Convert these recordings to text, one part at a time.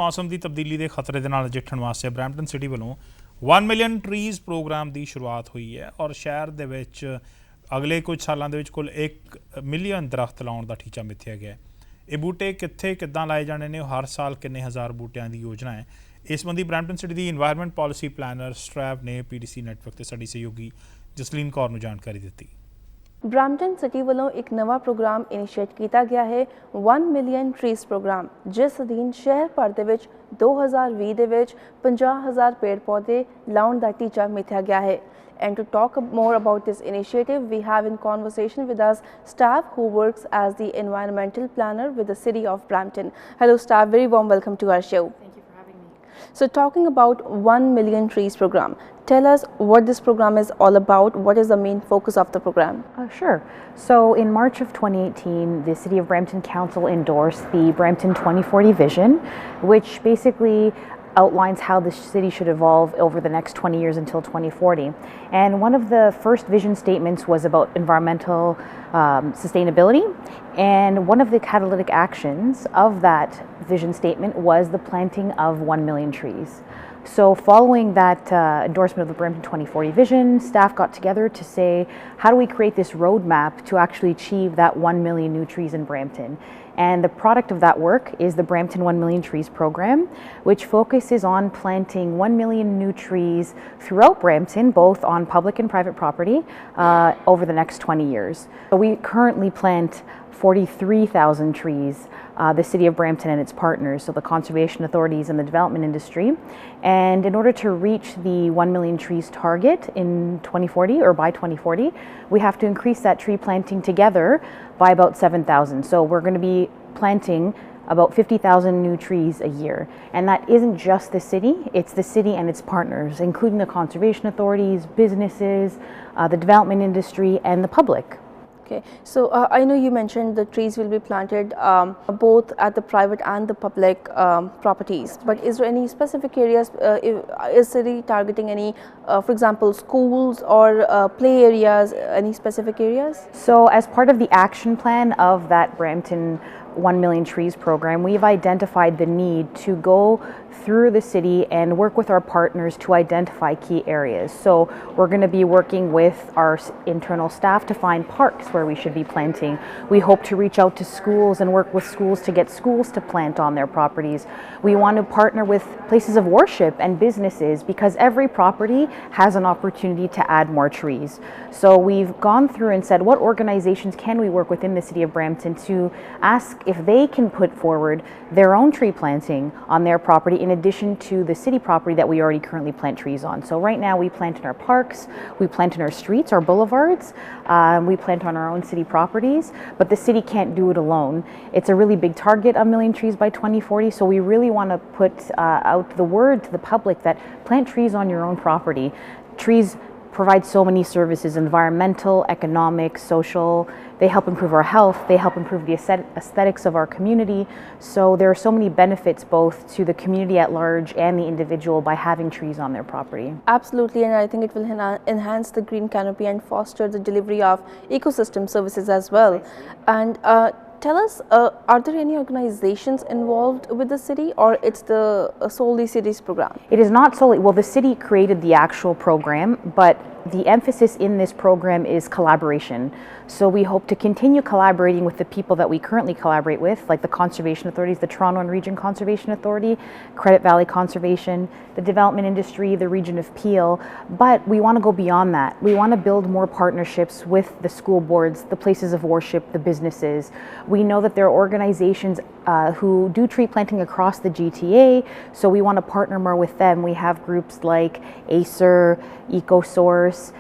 मौसम की तब्दीली के खतरे के नाल नजिठण वास्ते ब्रैम्पटन सिटी वालों 1 मिलियन ट्रीज़ प्रोग्राम की शुरुआत हुई है और शहर दे विच अगले कुछ सालों के कुल 1 मिलियन दरख्त लाने का टीचा मिथ्या गया है। ये बूटे कित्थे किद्दां लाए जाने ने, हर साल किन्ने हज़ार बूटियां की योजना है। इस संबंधी ब्रैम्पटन सिटी की इन्वायरमेंट पॉलिसी प्लानर स्ट्रैव ने PDC नैटवर्क के साडी सहयोगी जसलीन कौर नूं जानकारी दी। ब्रैम्पटन सिटी वालों एक नवा प्रोग्राम इनिशिएट किया गया है 1 मिलियन ट्रीज़ प्रोग्राम, जिस अधीन शहर भर दे विच 2020 दे विच 50,000 पेड़ पौधे लाने का टीचा मिथ्या गया है। And to talk more about this initiative, we have in conversation with us staff who works as the environmental planner with the city of Brampton. Hello staff, very warm welcome to our show. Thank you for having me. So talking about 1 million trees program, tell us what this program is all about. What is the main focus of the program? Sure. So in March of 2018, the City of Brampton Council endorsed the Brampton 2040 vision, which basically outlines how the city should evolve over the next 20 years until 2040. And one of the first vision statements was about environmental sustainability. And one of the catalytic actions of that vision statement was the planting of 1 million trees. So following that endorsement of the Brampton 2040 vision, staff got together to say, how do we create this roadmap to actually achieve that 1 million new trees in Brampton? And the product of that work is the Brampton 1 Million Trees program, which focuses on planting 1 million new trees throughout Brampton, both on public and private property, over the next 20 years. So we currently plant 43,000 trees, the City of Brampton and its partners, so the conservation authorities and the development industry. And in order to reach the 1 million trees target in 2040 or by 2040, we have to increase that tree planting together by about 7,000. So we're going to be planting about 50,000 new trees a year. And that isn't just the city, it's the city and its partners, including the conservation authorities, businesses, the development industry, and the public. Okay, so I know you mentioned the trees will be planted both at the private and the public properties, but is there any specific areas, is city targeting any, for example, schools or play areas, any specific areas? So as part of the action plan of that Brampton 1 Million Trees program, we've identified the need to go through the city and work with our partners to identify key areas. So we're going to be working with our internal staff to find parks where we should be planting. We hope to reach out to schools and work with schools to get schools to plant on their properties. We want to partner with places of worship and businesses because every property has an opportunity to add more trees. So we've gone through and said, what organizations can we work with in the city of Brampton to ask if they can put forward their own tree planting on their property in addition to the city property that we already currently plant trees on. So right now we plant in our parks, we plant in our streets, our boulevards, we plant on our own city properties, but the city can't do it alone. It's a really big target, 1 million trees by 2040, so we really want to put out the word to the public that plant trees on your own property. Trees provide so many services, environmental, economic, social. They help improve our health, they help improve the aesthetics of our community. So there are so many benefits both to the community at large and the individual by having trees on their property. Absolutely, and I think it will enhance the green canopy and foster the delivery of ecosystem services as well. And tell us, are there any organizations involved with the city, or it's the solely city's program? It is not solely, well, the city created the actual program, but the emphasis in this program is collaboration. So we hope to continue collaborating with the people that we currently collaborate with, like the conservation authorities, the Toronto and Region Conservation Authority, Credit Valley Conservation, the development industry, the region of Peel, but we want to go beyond that. We want to build more partnerships with the school boards, the places of worship, the businesses. We know that there are organizations who do tree planting across the GTA, so we want to partner more with them. We have groups like Acer, EcoSource.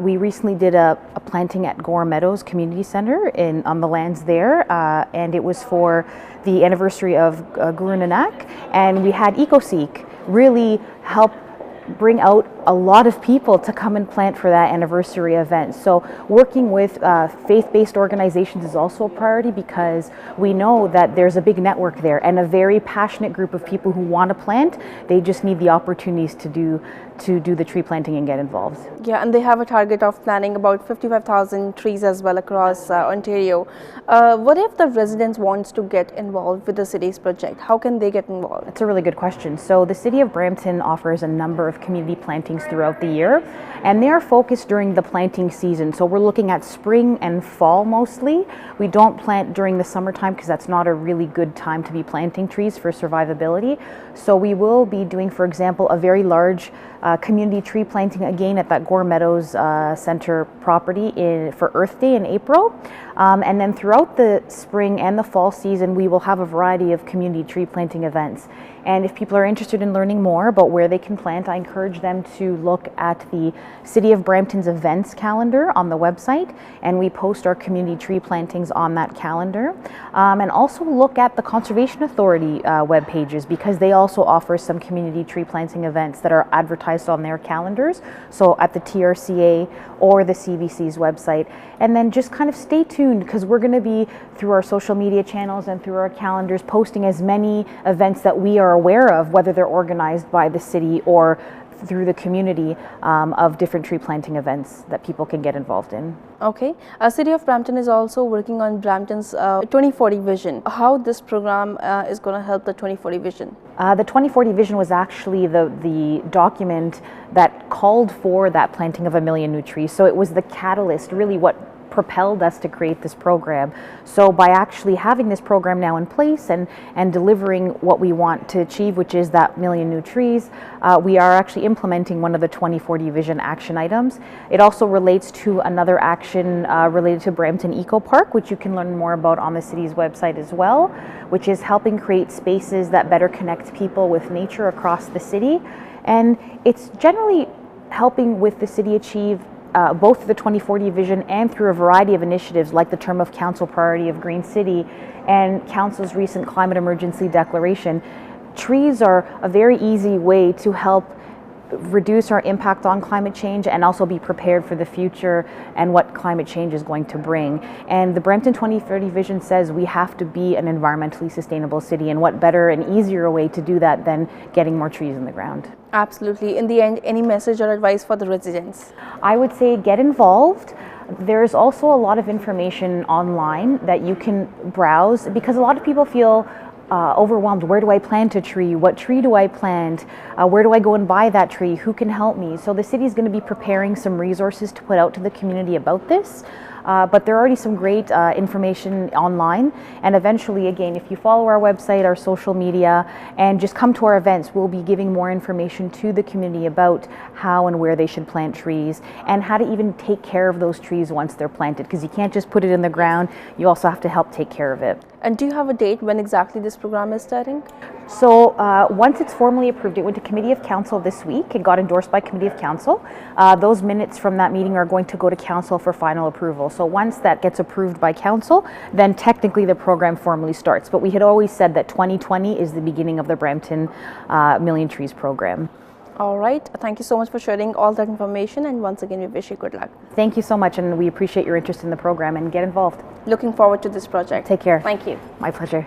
We recently did a planting at Gore Meadows Community Center on the lands there, and it was for the anniversary of Guru Nanak, and we had EcoSeek really help bring out a lot of people to come and plant for that anniversary event. So working with faith-based organizations is also a priority because we know that there's a big network there and a very passionate group of people who want to plant. They just need the opportunities to do the tree planting and get involved. Yeah, and they have a target of planting about 55,000 trees as well across Ontario. What if the residents wants to get involved with the city's project? How can they get involved? That's a really good question. So the City of Brampton offers a number of community plantings throughout the year, and they are focused during the planting season. So we're looking at spring and fall mostly. We don't plant during the summertime because that's not a really good time to be planting trees for survivability. So we will be doing, for example, a very large community tree planting again at that Gore Meadows Center property for Earth Day in April. And then throughout the spring and the fall season, we will have a variety of community tree planting events. And if people are interested in learning more about where they can plant, I encourage them to look at the City of Brampton's events calendar on the website, and we post our community tree plantings on that calendar. And also look at the Conservation Authority web pages because they also offer some community tree planting events that are advertised on their calendars, so at the TRCA or the CVC's website. And then just kind of stay tuned because we're going to be, through our social media channels and through our calendars, posting as many events that we are aware of, whether they're organized by the city or through the community, of different tree planting events that people can get involved in. Okay. City of Brampton is also working on Brampton's 2040 vision. How this program is going to help the 2040 vision? The 2040 vision was actually the document that called for that planting of 1 million new trees. So it was the catalyst, really what propelled us to create this program. So by actually having this program now in place and delivering what we want to achieve, which is that 1 million new trees, we are actually implementing one of the 2040 vision action items. It also relates to another action related to Brampton Eco Park, which you can learn more about on the city's website as well, which is helping create spaces that better connect people with nature across the city. And it's generally helping with the city achieve both the 2040 vision and through a variety of initiatives like the term of council priority of Green City and council's recent climate emergency declaration. Trees are a very easy way to help reduce our impact on climate change and also be prepared for the future and what climate change is going to bring. And the Brampton 2030 vision says we have to be an environmentally sustainable city, and what better and easier way to do that than getting more trees in the ground. Absolutely. In the end, any message or advice for the residents? I would say get involved. There's also a lot of information online that you can browse because a lot of people feel overwhelmed. Where do I plant a tree? What tree do I plant? Where do I go and buy that tree? Who can help me? So the city is going to be preparing some resources to put out to the community about this. But there are already some great information online, and eventually, again, if you follow our website, our social media, and just come to our events, we'll be giving more information to the community about how and where they should plant trees and how to even take care of those trees once they're planted, because you can't just put it in the ground, you also have to help take care of it. And do you have a date when exactly this program is starting? So once it's formally approved, it went to Committee of Council this week. It got endorsed by Committee of Council. Those minutes from that meeting are going to go to Council for final approval. So once that gets approved by Council, then technically the program formally starts. But we had always said that 2020 is the beginning of the Brampton Million Trees program. All right. Thank you so much for sharing all that information, and once again, we wish you good luck. Thank you so much, and we appreciate your interest in the program, and get involved. Looking forward to this project. Take care. Thank you. My pleasure.